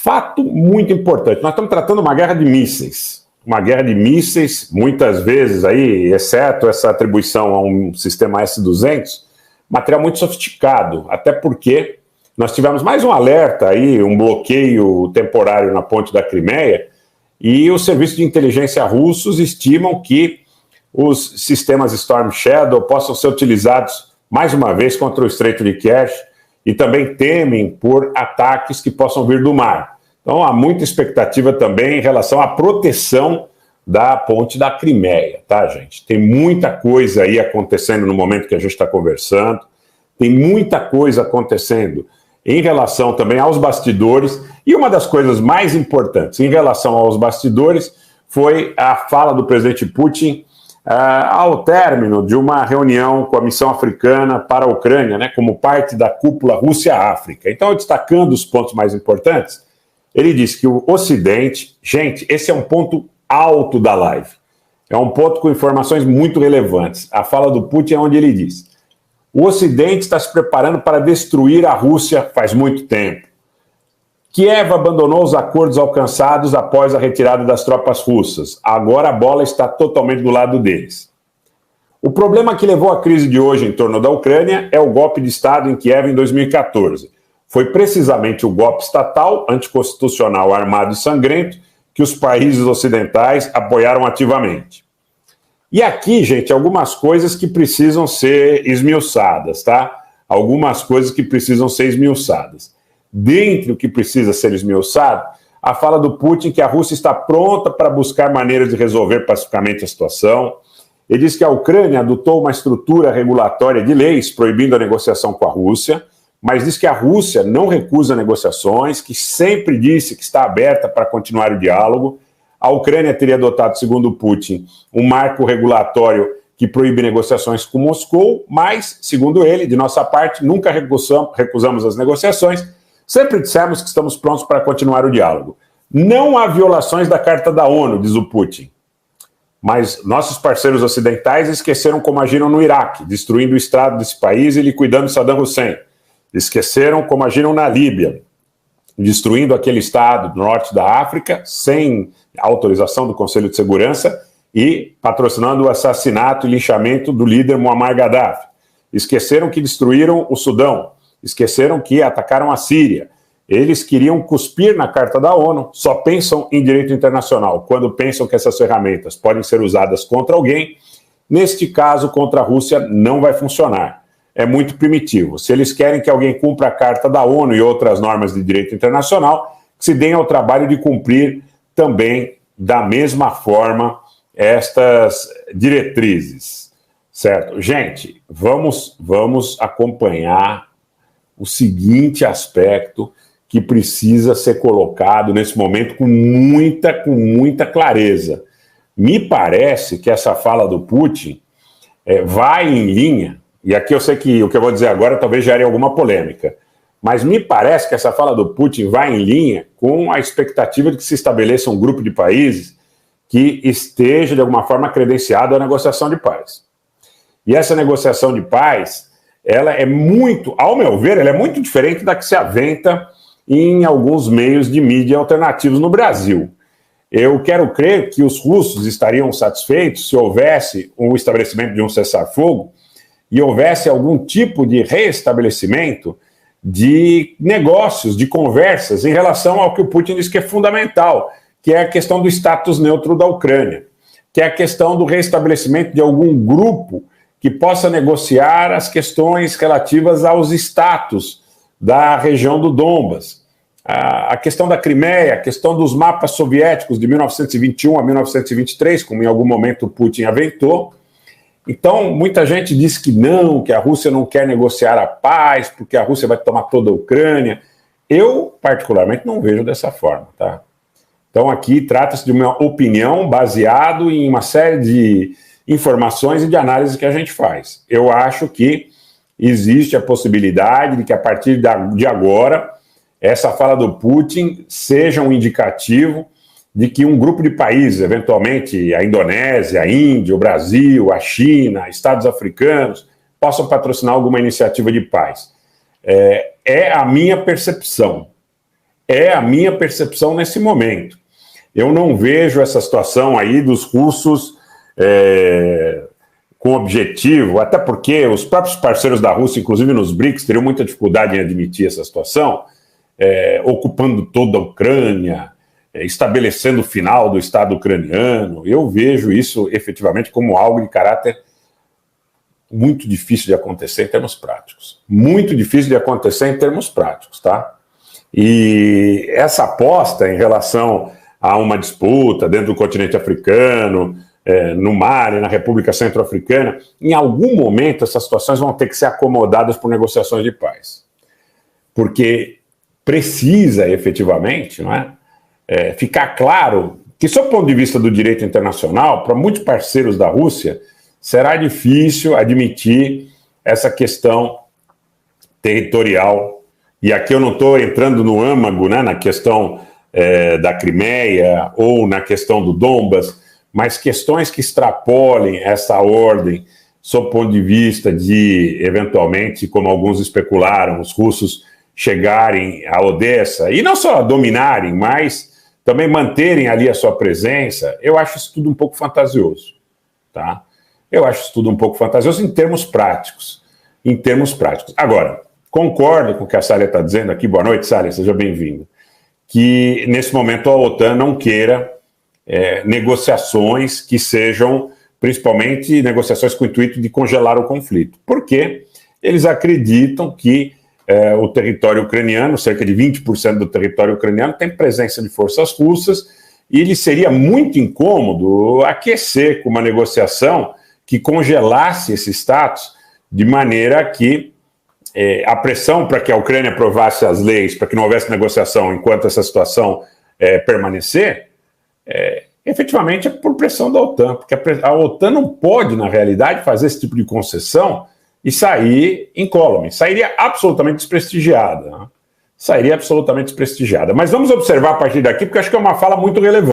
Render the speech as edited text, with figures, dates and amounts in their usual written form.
Fato muito importante, nós estamos tratando uma guerra de mísseis. Uma guerra de mísseis, muitas vezes aí, exceto essa atribuição a um sistema S-200, material muito sofisticado, até porque nós tivemos mais um alerta aí, um bloqueio temporário na ponte da Crimeia, e os serviços de inteligência russos estimam que os sistemas Storm Shadow possam ser utilizados mais uma vez contra o Estreito de Kerch e também temem por ataques que possam vir do mar. Então há muita expectativa também em relação à proteção da ponte da Crimeia, tá, gente? Tem muita coisa aí acontecendo no momento que a gente está conversando, tem muita coisa acontecendo em relação também aos bastidores, e uma das coisas mais importantes em relação aos bastidores foi a fala do presidente Putin ao término de uma reunião com a missão africana para a Ucrânia, né, como parte da cúpula Rússia-África. Então, destacando os pontos mais importantes, ele disse que o Ocidente, gente, esse é um ponto alto da live, é um ponto com informações muito relevantes. A fala do Putin é onde ele diz: o Ocidente está se preparando para destruir a Rússia faz muito tempo. Kiev abandonou os acordos alcançados após a retirada das tropas russas. Agora a bola está totalmente do lado deles. O problema que levou à crise de hoje em torno da Ucrânia é o golpe de Estado em Kiev em 2014. Foi precisamente o golpe estatal, anticonstitucional, armado e sangrento que os países ocidentais apoiaram ativamente. E aqui, gente, algumas coisas que precisam ser esmiuçadas, tá? Algumas coisas que precisam ser esmiuçadas. Dentre o que precisa ser esmiuçado, a fala do Putin que a Rússia está pronta para buscar maneiras de resolver pacificamente a situação. Ele diz que a Ucrânia adotou uma estrutura regulatória de leis proibindo a negociação com a Rússia, mas diz que a Rússia não recusa negociações, que sempre disse que está aberta para continuar o diálogo. A Ucrânia teria adotado, segundo Putin, um marco regulatório que proíbe negociações com Moscou, mas, segundo ele, de nossa parte, nunca recusamos as negociações, sempre dissemos que estamos prontos para continuar o diálogo. Não há violações da Carta da ONU, diz o Putin. Mas nossos parceiros ocidentais esqueceram como agiram no Iraque, destruindo o Estado desse país e liquidando Saddam Hussein. Esqueceram como agiram na Líbia, destruindo aquele Estado do norte da África, sem autorização do Conselho de Segurança, e patrocinando o assassinato e linchamento do líder Muammar Gaddafi. Esqueceram que destruíram o Sudão. Esqueceram que atacaram a Síria. Eles queriam cuspir na Carta da ONU, só pensam em direito internacional, quando pensam que essas ferramentas podem ser usadas contra alguém. Neste caso, contra a Rússia, não vai funcionar. É muito primitivo. Se eles querem que alguém cumpra a Carta da ONU e outras normas de direito internacional, que se deem ao trabalho de cumprir também, da mesma forma, estas diretrizes. Certo? Gente, vamos acompanhar o seguinte aspecto que precisa ser colocado nesse momento com muita clareza. Me parece que essa fala do Putin vai em linha, e aqui eu sei que o que eu vou dizer agora talvez gere alguma polêmica, mas me parece que essa fala do Putin vai em linha com a expectativa de que se estabeleça um grupo de países que esteja, de alguma forma, credenciado à negociação de paz. E essa negociação de paz, ela é muito, ao meu ver, ela é muito diferente da que se aventa em alguns meios de mídia alternativos no Brasil. Eu quero crer que os russos estariam satisfeitos se houvesse o estabelecimento de um cessar-fogo e houvesse algum tipo de reestabelecimento de negócios, de conversas em relação ao que o Putin diz que é fundamental, que é a questão do status neutro da Ucrânia, que é a questão do reestabelecimento de algum grupo que possa negociar as questões relativas aos status da região do Donbas, a questão da Crimeia, a questão dos mapas soviéticos de 1921 a 1923, como em algum momento o Putin aventou. Então, muita gente diz que não, que a Rússia não quer negociar a paz, porque a Rússia vai tomar toda a Ucrânia. Eu, particularmente, não vejo dessa forma, tá? Então, aqui trata-se de uma opinião baseada em uma série de informações e de análise que a gente faz. Eu acho que existe a possibilidade de que, a partir de agora, essa fala do Putin seja um indicativo de que um grupo de países, eventualmente a Indonésia, a Índia, o Brasil, a China, estados africanos, possam patrocinar alguma iniciativa de paz. É a minha percepção. É a minha percepção nesse momento. Eu não vejo essa situação aí dos russos com objetivo, até porque os próprios parceiros da Rússia, inclusive nos BRICS, teriam muita dificuldade em admitir essa situação, ocupando toda a Ucrânia, estabelecendo o final do Estado ucraniano. Eu vejo isso efetivamente como algo de caráter muito difícil de acontecer em termos práticos. Muito difícil de acontecer em termos práticos, tá? E essa aposta em relação a uma disputa dentro do continente africano, no Mali, na República Centro-Africana, em algum momento essas situações vão ter que ser acomodadas por negociações de paz. Porque precisa efetivamente, não é, ficar claro que, sob o ponto de vista do direito internacional, para muitos parceiros da Rússia, será difícil admitir essa questão territorial. E aqui eu não estou entrando no âmago, né, na questão da Crimeia ou na questão do Donbas, mas questões que extrapolem essa ordem, sob o ponto de vista de, eventualmente, como alguns especularam, os russos chegarem a Odessa, e não só dominarem, mas também manterem ali a sua presença. Eu acho isso tudo um pouco fantasioso, tá? Eu acho isso tudo um pouco fantasioso em termos práticos. Em termos práticos. Agora, concordo com o que a Sália está dizendo aqui. Boa noite, Sália, seja bem-vindo. Que, nesse momento, a OTAN não queira negociações que sejam, principalmente, negociações com o intuito de congelar o conflito. Por quê? Eles acreditam que o território ucraniano, cerca de 20% do território ucraniano, tem presença de forças russas, e lhe seria muito incômodo aquecer com uma negociação que congelasse esse status, de maneira que a pressão para que a Ucrânia aprovasse as leis, para que não houvesse negociação enquanto essa situação permanecer, efetivamente é por pressão da OTAN, porque a OTAN não pode, na realidade, fazer esse tipo de concessão e sair incólume, sairia absolutamente desprestigiada. Né? Sairia absolutamente desprestigiada. Mas vamos observar a partir daqui, porque acho que é uma fala muito relevante.